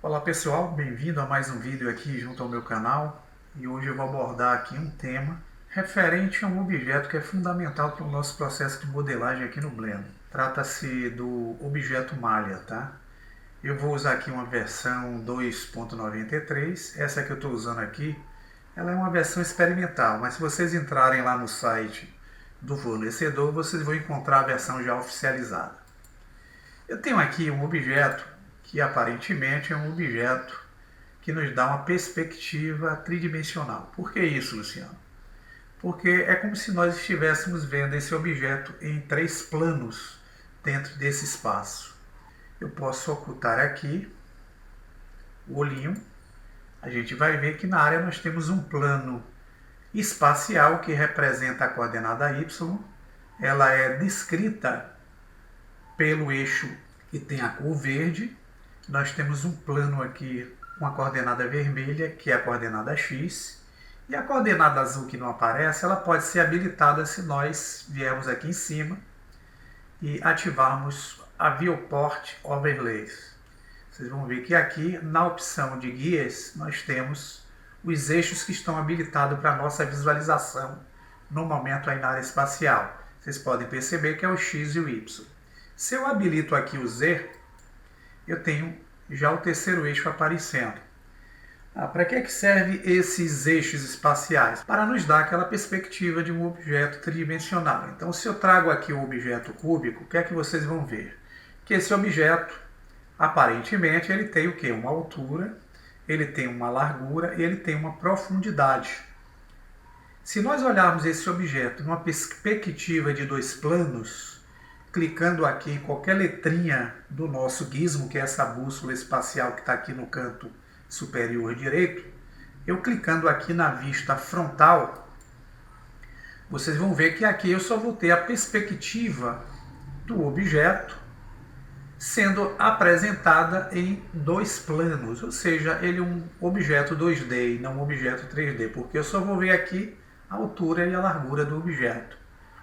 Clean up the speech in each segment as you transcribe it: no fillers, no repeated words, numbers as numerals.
Olá pessoal, bem-vindo a mais um vídeo aqui junto ao meu canal, e hoje eu vou abordar aqui um tema referente a um objeto que é fundamental para o nosso processo de modelagem aqui no Blender. Trata-se do objeto malha, tá? Eu vou usar aqui uma versão 2.93, essa que eu estou usando aqui, ela é uma versão experimental, mas se vocês entrarem lá no site do fornecedor, vocês vão encontrar a versão já oficializada. Eu tenho aqui um objeto que aparentemente é um objeto que nos dá uma perspectiva tridimensional. Por que isso, Luciano? Porque é como se nós estivéssemos vendo esse objeto em 3 planos dentro desse espaço. Eu posso ocultar aqui o olhinho. A gente vai ver que na área nós temos um plano espacial que representa a coordenada y. Ela é descrita pelo eixo que tem a cor verde. Nós temos um plano aqui com a coordenada vermelha, que é a coordenada x, e a coordenada azul que não aparece, ela pode ser habilitada se nós viermos aqui em cima e ativarmos a Viewport Overlays. Vocês vão ver que aqui, na opção de guias, nós temos os eixos que estão habilitados para a nossa visualização no momento aí na área espacial. Vocês podem perceber que é o x e o y. Se eu habilito aqui o z, eu tenho já o terceiro eixo aparecendo. Para que serve esses eixos espaciais? Para nos dar aquela perspectiva de um objeto tridimensional. Então, se eu trago aqui o objeto cúbico, o que é que vocês vão ver? Que esse objeto, aparentemente, ele tem o quê? Uma altura, ele tem uma largura e ele tem uma profundidade. Se nós olharmos esse objeto numa perspectiva de 2 planos, clicando aqui em qualquer letrinha do nosso gizmo, que é essa bússola espacial que está aqui no canto superior direito, eu clicando aqui na vista frontal, vocês vão ver que aqui eu só vou ter a perspectiva do objeto sendo apresentada em 2 planos, ou seja, ele é um objeto 2D e não um objeto 3D, porque eu só vou ver aqui a altura e a largura do objeto.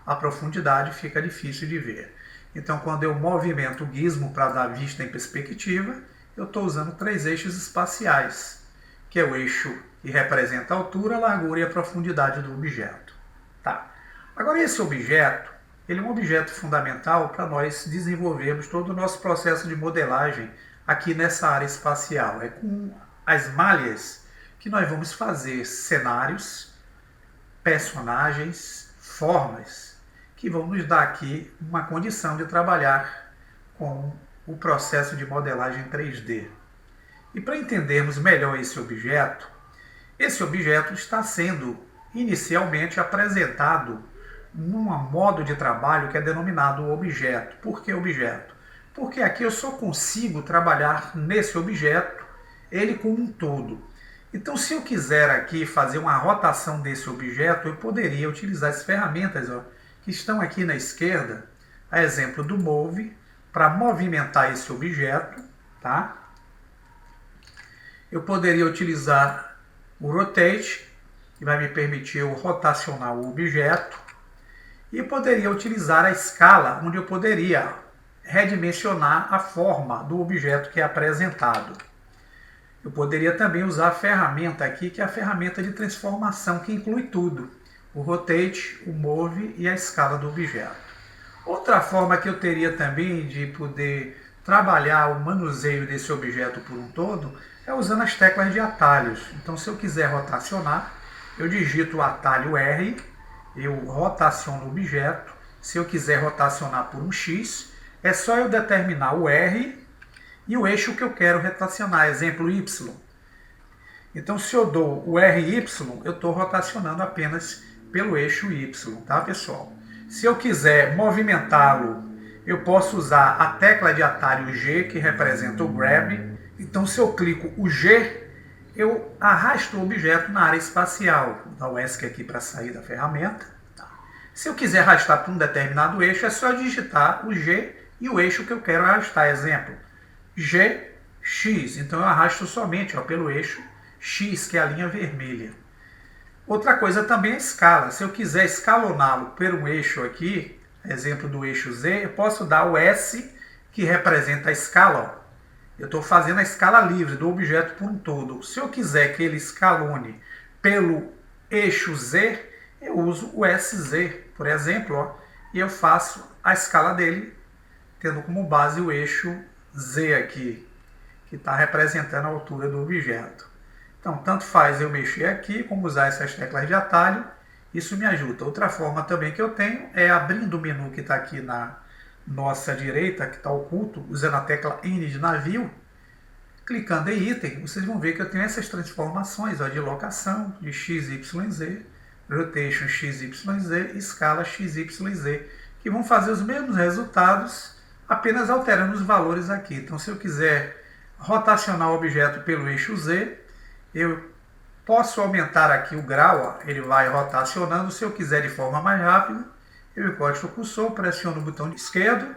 A profundidade fica difícil de ver. Então, quando eu movimento o gizmo para dar vista em perspectiva, eu estou usando 3 eixos espaciais, que é o eixo que representa a altura, a largura e a profundidade do objeto. Tá. Agora, esse objeto, ele é um objeto fundamental para nós desenvolvermos todo o nosso processo de modelagem aqui nessa área espacial. É com as malhas que nós vamos fazer cenários, personagens, formas, que vão nos dar aqui uma condição de trabalhar com o processo de modelagem 3D. E para entendermos melhor esse objeto está sendo inicialmente apresentado num modo de trabalho que é denominado objeto. Por que objeto? Porque aqui eu só consigo trabalhar nesse objeto, ele como um todo. Então, se eu quiser aqui fazer uma rotação desse objeto, eu poderia utilizar as ferramentas que estão aqui na esquerda, a exemplo do Move, para movimentar esse objeto. Tá? Eu poderia utilizar o Rotate, que vai me permitir eu rotacionar o objeto, e eu poderia utilizar a escala, onde eu poderia redimensionar a forma do objeto que é apresentado. Eu poderia também usar a ferramenta aqui, que é a ferramenta de transformação, que inclui tudo. O Rotate, o Move e a escala do objeto. Outra forma que eu teria também de poder trabalhar o manuseio desse objeto por um todo é usando as teclas de atalhos. Então, se eu quiser rotacionar, eu digito o atalho R, eu rotaciono o objeto. Se eu quiser rotacionar por um X, é só eu determinar o R e o eixo que eu quero rotacionar, exemplo Y. Então, se eu dou o RY, eu estou rotacionando apenas pelo eixo Y, tá, pessoal? Se eu quiser movimentá-lo, eu posso usar a tecla de atalho G, que representa o Grab. Então, se eu clico o G, eu arrasto o objeto na área espacial. Vou dar o ESC aqui para sair da ferramenta. Tá. Se eu quiser arrastar para um determinado eixo, é só digitar o G e o eixo que eu quero arrastar. Exemplo, GX. Então eu arrasto somente pelo eixo X, que é a linha vermelha. Outra coisa também é a escala. Se eu quiser escaloná-lo por um eixo aqui, exemplo do eixo Z, eu posso dar o S, que representa a escala. Ó. Eu estou fazendo a escala livre do objeto por um todo. Se eu quiser que ele escalone pelo eixo Z, eu uso o SZ, por exemplo, ó, e eu faço a escala dele, tendo como base o eixo Z aqui, que está representando a altura do objeto. Então, tanto faz eu mexer aqui, como usar essas teclas de atalho, isso me ajuda. Outra forma também que eu tenho é abrindo o menu que está aqui na nossa direita, que está oculto, usando a tecla N de navio, clicando em item, vocês vão ver que eu tenho essas transformações ó, de locação, de XYZ, rotation XYZ, escala XYZ, que vão fazer os mesmos resultados, apenas alterando os valores aqui. Então, se eu quiser rotacionar o objeto pelo eixo Z, eu posso aumentar aqui o grau, ó, ele vai rotacionando. Se eu quiser de forma mais rápida, eu encosto o cursor, pressiono o botão esquerdo,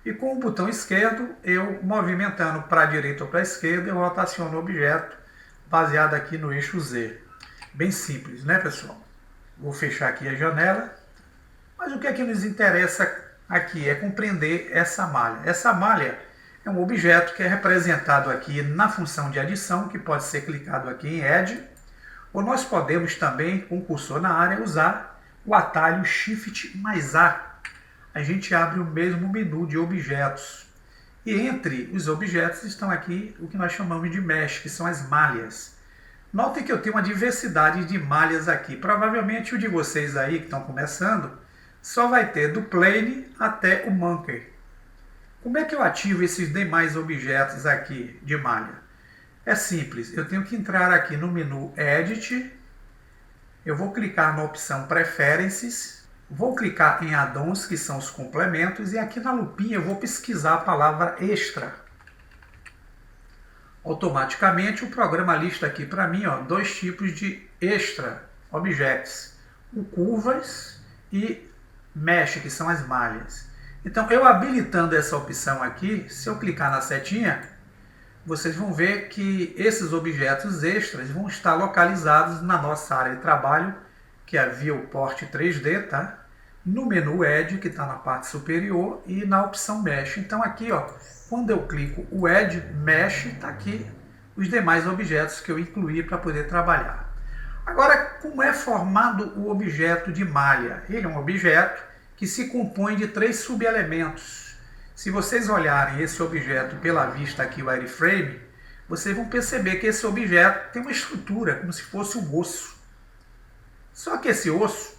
e com o botão esquerdo, eu movimentando para a direita ou para a esquerda, eu rotaciono o objeto baseado aqui no eixo Z. Bem simples, né, pessoal? Vou fechar aqui a janela. Mas o que é que nos interessa aqui é compreender essa malha. Essa malha é um objeto que é representado aqui na função de adição, que pode ser clicado aqui em Add, ou nós podemos também, com o cursor na área, usar o atalho Shift mais A. A gente abre o mesmo menu de objetos. E entre os objetos estão aqui o que nós chamamos de mesh, que são as malhas. Notem que eu tenho uma diversidade de malhas aqui. Provavelmente o de vocês aí que estão começando só vai ter do plane até o monkey. Como é que eu ativo esses demais objetos aqui de malha? É simples, eu tenho que entrar aqui no menu Edit, eu vou clicar na opção Preferences, vou clicar em Add-ons, que são os complementos, e aqui na lupinha eu vou pesquisar a palavra Extra. Automaticamente o programa lista aqui para mim ó, dois tipos de Extra Objects, o Curvas e Mesh, que são as malhas. Então, eu habilitando essa opção aqui, se eu clicar na setinha, vocês vão ver que esses objetos extras vão estar localizados na nossa área de trabalho, que é a Viewport 3D, tá? No menu Add, que está na parte superior, e na opção Mesh. Então, aqui, ó, quando eu clico o Add Mesh, está aqui os demais objetos que eu incluí para poder trabalhar. Agora, como é formado o objeto de malha? Ele é um objeto que se compõe de 3 subelementos. Se vocês olharem esse objeto pela vista aqui, o wireframe, vocês vão perceber que esse objeto tem uma estrutura, como se fosse um osso. Só que esse osso,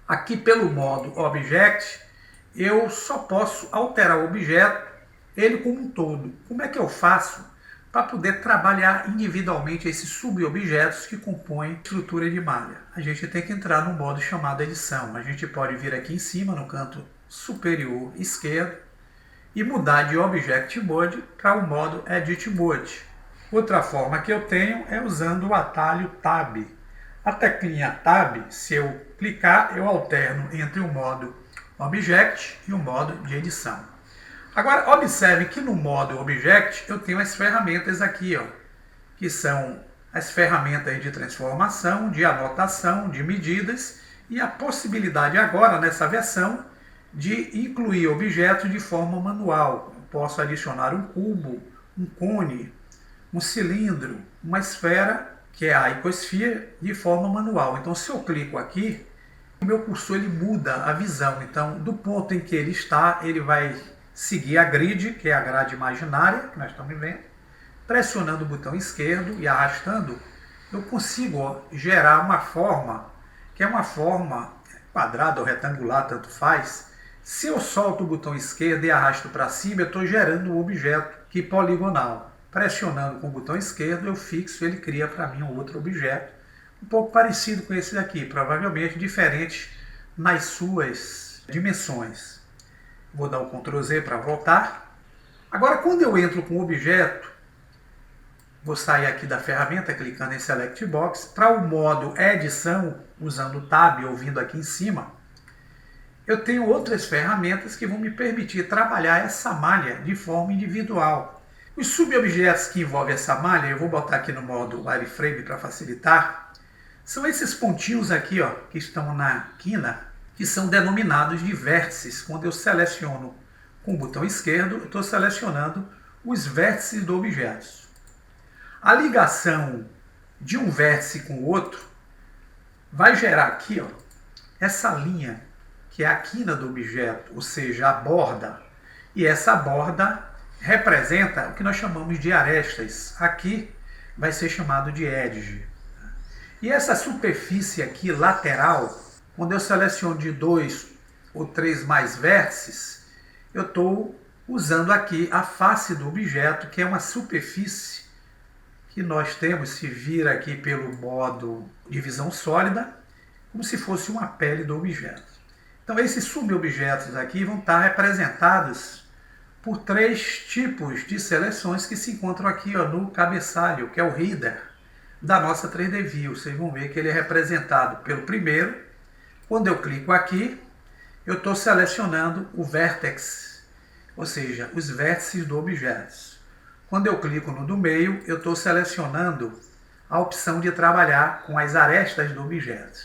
aqui pelo modo Object, eu só posso alterar o objeto, ele como um todo. Como é que eu faço para poder trabalhar individualmente esses subobjetos que compõem a estrutura de malha? A gente tem que entrar no modo chamado edição. A gente pode vir aqui em cima, no canto superior esquerdo, e mudar de Object Mode para o modo Edit Mode. Outra forma que eu tenho é usando o atalho Tab. A teclinha Tab, se eu clicar, eu alterno entre o modo Object e o modo de edição. Agora, observe que no modo Object eu tenho as ferramentas aqui, ó, que são as ferramentas de transformação, de anotação, de medidas e a possibilidade agora, nessa versão, de incluir objetos de forma manual. Eu posso adicionar um cubo, um cone, um cilindro, uma esfera, que é a icosphere, de forma manual. Então, se eu clico aqui, o meu cursor ele muda a visão. Então, do ponto em que ele está, ele vai seguir a grid, que é a grade imaginária, que nós estamos vendo. Pressionando o botão esquerdo e arrastando, eu consigo ó, gerar uma forma, que é uma forma quadrada ou retangular, tanto faz. Se eu solto o botão esquerdo e arrasto para cima, eu estou gerando um objeto que poligonal. Pressionando com o botão esquerdo, eu fixo, ele cria para mim um outro objeto, um pouco parecido com esse daqui, provavelmente diferente nas suas dimensões. Vou dar o Ctrl Z para voltar. Agora, quando eu entro com o objeto, vou sair aqui da ferramenta, clicando em Select Box, para o modo Edição, usando o Tab ou vindo aqui em cima, eu tenho outras ferramentas que vão me permitir trabalhar essa malha de forma individual. Os subobjetos que envolvem essa malha, eu vou botar aqui no modo wireframe para facilitar, são esses pontinhos aqui, ó, que estão na quina, que são denominados de vértices. Quando eu seleciono com o botão esquerdo, eu estou selecionando os vértices do objeto. A ligação de um vértice com o outro vai gerar aqui, ó, essa linha, que é a quina do objeto, ou seja, a borda. E essa borda representa o que nós chamamos de arestas. Aqui vai ser chamado de edge. E essa superfície aqui lateral, quando eu seleciono de 2 ou 3 mais vértices, eu estou usando aqui a face do objeto, que é uma superfície que nós temos, se vir aqui pelo modo de visão sólida, como se fosse uma pele do objeto. Então esses subobjetos aqui vão estar representados por 3 tipos de seleções que se encontram aqui, ó, no cabeçalho, que é o header da nossa 3D View. Vocês vão ver que ele é representado pelo primeiro. Quando eu clico aqui, eu estou selecionando o vertex, ou seja, os vértices do objeto. Quando eu clico no do meio, eu estou selecionando a opção de trabalhar com as arestas do objeto.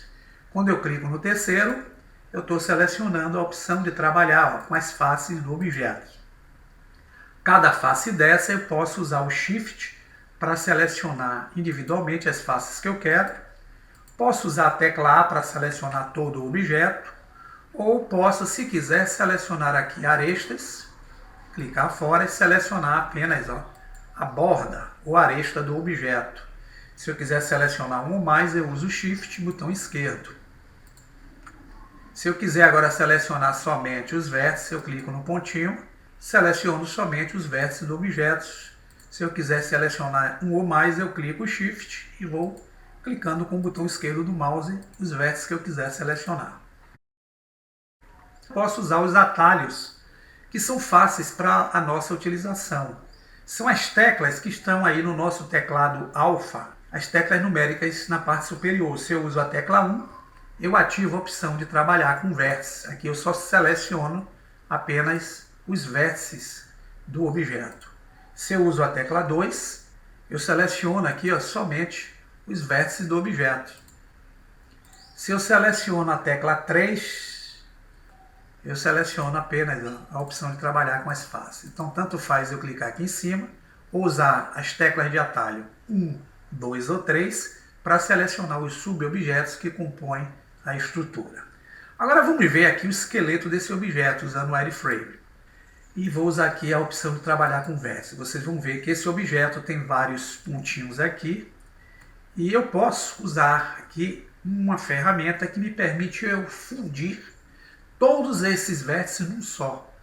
Quando eu clico no terceiro, eu estou selecionando a opção de trabalhar, ó, com as faces do objeto. Cada face dessa eu posso usar o Shift para selecionar individualmente as faces que eu quero. Posso usar a tecla A para selecionar todo o objeto. Ou posso, se quiser, selecionar aqui arestas, clicar fora e selecionar apenas, ó, a borda ou aresta do objeto. Se eu quiser selecionar um ou mais, eu uso o Shift, botão esquerdo. Se eu quiser agora selecionar somente os vértices, eu clico no pontinho, seleciono somente os vértices do objeto. Se eu quiser selecionar um ou mais, eu clico Shift e vou clicando com o botão esquerdo do mouse os vértices que eu quiser selecionar. Posso usar os atalhos, que são fáceis para a nossa utilização. São as teclas que estão aí no nosso teclado alfa, as teclas numéricas na parte superior. Se eu uso a tecla 1, eu ativo a opção de trabalhar com vértices. Aqui eu só seleciono apenas os vértices do objeto. Se eu uso a tecla 2, eu seleciono aqui, ó, somente os vértices do objeto. Se eu seleciono a tecla 3, eu seleciono apenas a opção de trabalhar com as faces. Então, tanto faz eu clicar aqui em cima ou usar as teclas de atalho 1, 2 ou 3 para selecionar os subobjetos que compõem a estrutura. Agora vamos ver aqui o esqueleto desse objeto usando o wireframe. E vou usar aqui a opção de trabalhar com vértices. Vocês vão ver que esse objeto tem vários pontinhos aqui. E eu posso usar aqui uma ferramenta que me permite eu fundir todos esses vértices num só.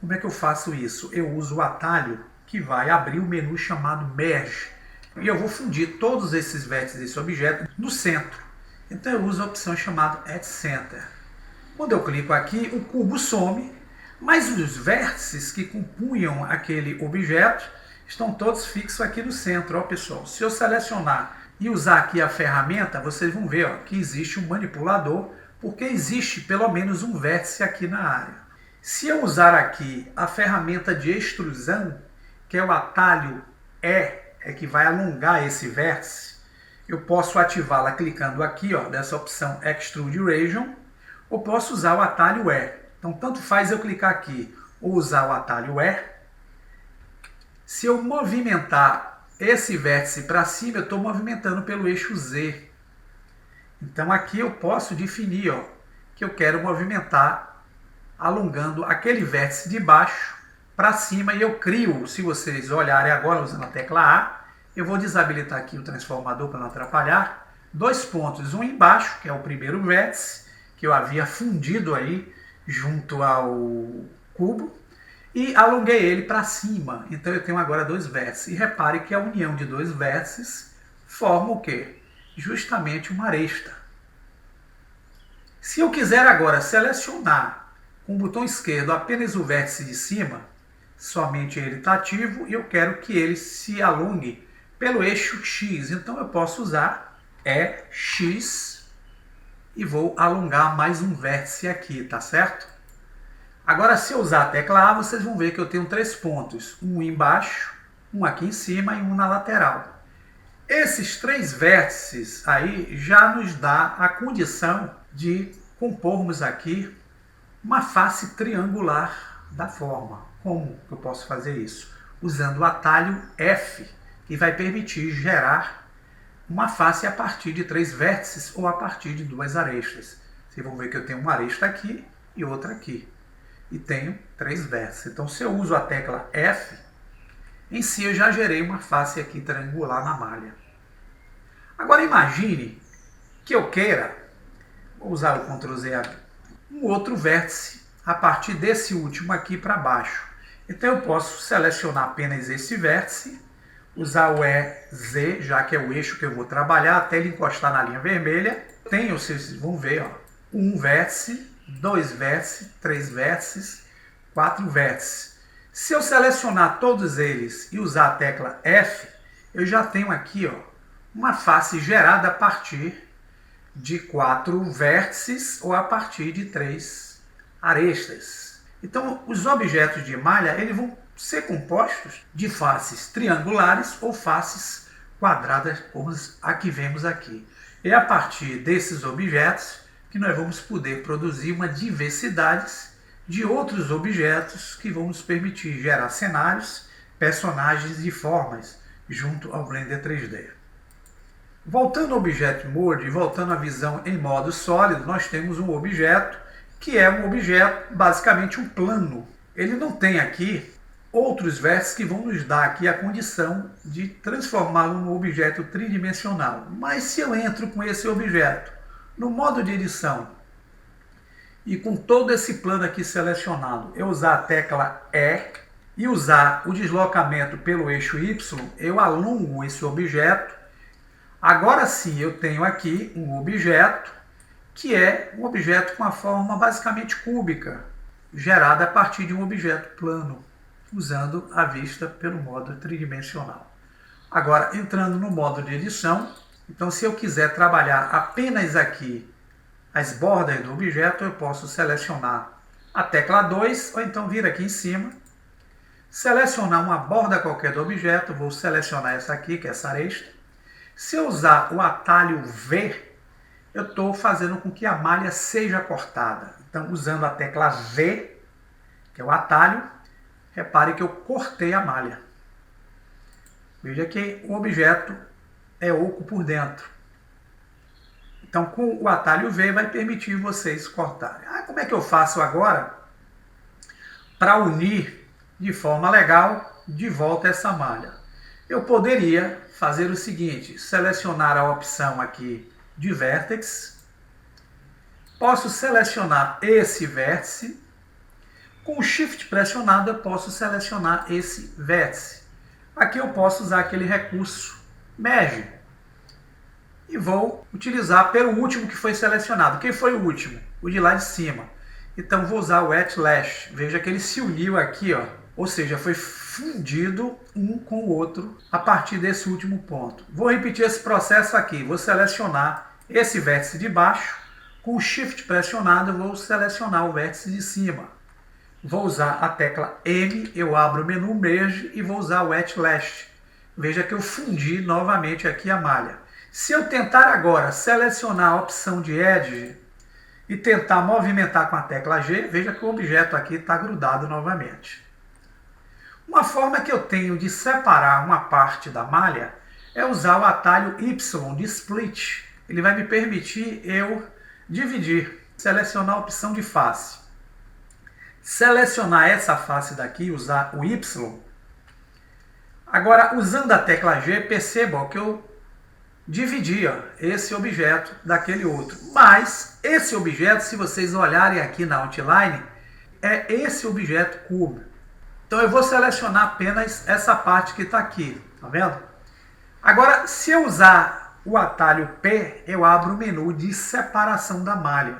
Como é que eu faço isso? Eu uso o atalho que vai abrir o menu chamado Merge. E eu vou fundir todos esses vértices desse objeto no centro. Então eu uso a opção chamada Add Center. Quando eu clico aqui, o cubo some, mas os vértices que compunham aquele objeto estão todos fixos aqui no centro. Ó, pessoal, se eu selecionar e usar aqui a ferramenta, vocês vão ver, ó, que existe um manipulador, porque existe pelo menos um vértice aqui na área. Se eu usar aqui a ferramenta de extrusão, que é o atalho E, que vai alongar esse vértice, eu posso ativá-la clicando aqui, ó, dessa opção Extrude Region, ou posso usar o atalho E. Então, tanto faz eu clicar aqui ou usar o atalho E. Se eu movimentar esse vértice para cima, eu estou movimentando pelo eixo Z. Então, aqui eu posso definir, ó, que eu quero movimentar alongando aquele vértice de baixo para cima e eu crio, se vocês olharem agora usando a tecla A, eu vou desabilitar aqui o transformador para não atrapalhar, 2 pontos, um embaixo, que é o primeiro vértice, que eu havia fundido aí junto ao cubo, e alonguei ele para cima. Então eu tenho agora 2 vértices. E repare que a união de 2 vértices forma o quê? Justamente uma aresta. Se eu quiser agora selecionar com o botão esquerdo apenas o vértice de cima, somente ele está ativo e eu quero que ele se alongue pelo eixo X. Então eu posso usar X e vou alongar mais um vértice aqui, tá certo? Agora, se eu usar a tecla A, vocês vão ver que eu tenho 3 pontos. Um embaixo, um aqui em cima e um na lateral. Esses 3 vértices aí já nos dá a condição de compormos aqui uma face triangular da forma. Como eu posso fazer isso? Usando o atalho F, que vai permitir gerar uma face a partir de 3 vértices ou a partir de 2 arestas. Vocês vão ver que eu tenho uma aresta aqui e outra aqui. E tenho 3 vértices. Então, se eu uso a tecla F, em si eu já gerei uma face aqui triangular na malha. Agora imagine que eu queira, vou usar o Ctrl Z aqui, um outro vértice a partir desse último aqui para baixo. Então eu posso selecionar apenas esse vértice, usar o EZ, já que é o eixo que eu vou trabalhar, até ele encostar na linha vermelha. Tenho, vocês vão ver, ó, um vértice, 2 vértices, 3 vértices, 4 vértices. Se eu selecionar todos eles e usar a tecla F, eu já tenho aqui, ó, uma face gerada a partir de 4 vértices ou a partir de 3 arestas. Então, os objetos de malha eles vão ser compostos de faces triangulares ou faces quadradas, como a que vemos aqui. É a partir desses objetos que nós vamos poder produzir uma diversidade de outros objetos que vão nos permitir gerar cenários, personagens e formas junto ao Blender 3D. Voltando ao Object Mode e voltando à visão em modo sólido, nós temos um objeto que é um objeto, basicamente um plano. Ele não tem aqui outros vértices que vão nos dar aqui a condição de transformá-lo num objeto tridimensional. Mas se eu entro com esse objeto no modo de edição e com todo esse plano aqui selecionado, eu usar a tecla E e usar o deslocamento pelo eixo Y, eu alongo esse objeto. Agora sim eu tenho aqui um objeto que é um objeto com a forma basicamente cúbica, gerada a partir de um objeto plano, usando a vista pelo modo tridimensional. Agora, entrando no modo de edição, então se eu quiser trabalhar apenas aqui as bordas do objeto, eu posso selecionar a tecla 2, ou então vir aqui em cima, selecionar uma borda qualquer do objeto, vou selecionar essa aqui, que é essa aresta. Se eu usar o atalho V, eu estou fazendo com que a malha seja cortada. Então, usando a tecla V, que é o atalho, repare que eu cortei a malha. Veja que o objeto é oco por dentro. Então, com o atalho V, vai permitir vocês cortarem. Como é que eu faço agora para unir de forma legal de volta essa malha? Eu poderia fazer o seguinte, selecionar a opção aqui de vértex, posso selecionar esse vértice, com o Shift pressionado eu posso selecionar esse vértice. Aqui eu posso usar aquele recurso Merge e vou utilizar pelo último que foi selecionado. Quem foi o último? O de lá de cima. Então vou usar o Wet Lash. Veja que ele se uniu aqui, ó. Ou seja, foi fundido um com o outro a partir desse último ponto. Vou repetir esse processo aqui. Vou selecionar esse vértice de baixo. Com o Shift pressionado, eu vou selecionar o vértice de cima. Vou usar a tecla M, eu abro o menu Merge e vou usar o Wet Lash. Veja que eu fundi novamente aqui a malha. Se eu tentar agora selecionar a opção de Edge e tentar movimentar com a tecla G, veja que o objeto aqui está grudado novamente. Uma forma que eu tenho de separar uma parte da malha é usar o atalho Y de Split. Ele vai me permitir eu dividir, selecionar a opção de face. Selecionar essa face daqui, usar o Y. Agora, usando a tecla G, perceba que eu dividi esse objeto daquele outro. Mas esse objeto, se vocês olharem aqui na outline, é esse objeto cubo. Então eu vou selecionar apenas essa parte que está aqui, tá vendo? Agora, se eu usar o atalho P, eu abro o menu de separação da malha.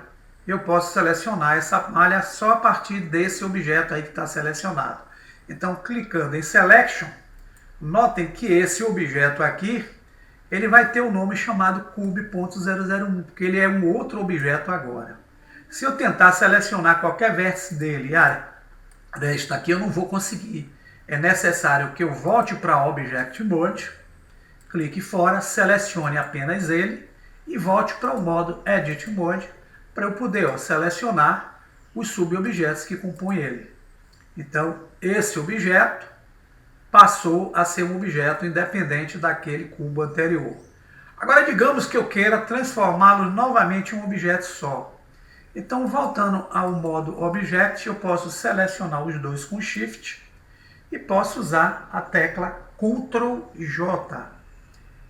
Eu posso selecionar essa malha só a partir desse objeto aí que está selecionado. Então, clicando em Selection, notem que esse objeto aqui, ele vai ter o nome chamado Cube.001, porque ele é um outro objeto agora. Se eu tentar selecionar qualquer vértice dele, desta aqui, eu não vou conseguir. É necessário que eu volte para Object Mode, clique fora, selecione apenas ele e volte para o modo Edit Mode para eu poder selecionar os subobjetos que compõem ele. Então, esse objeto passou a ser um objeto independente daquele cubo anterior. Agora, digamos que eu queira transformá-lo novamente em um objeto só. Então, voltando ao modo Object, eu posso selecionar os dois com Shift e posso usar a tecla Ctrl J,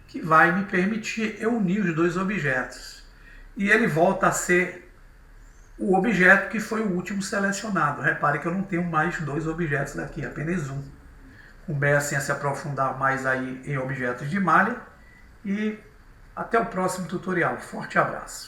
que vai me permitir eu unir os dois objetos. E ele volta a ser o objeto que foi o último selecionado. Repare que eu não tenho mais dois objetos daqui, apenas um. Comecem a se aprofundar mais aí em objetos de malha e até o próximo tutorial. Forte abraço!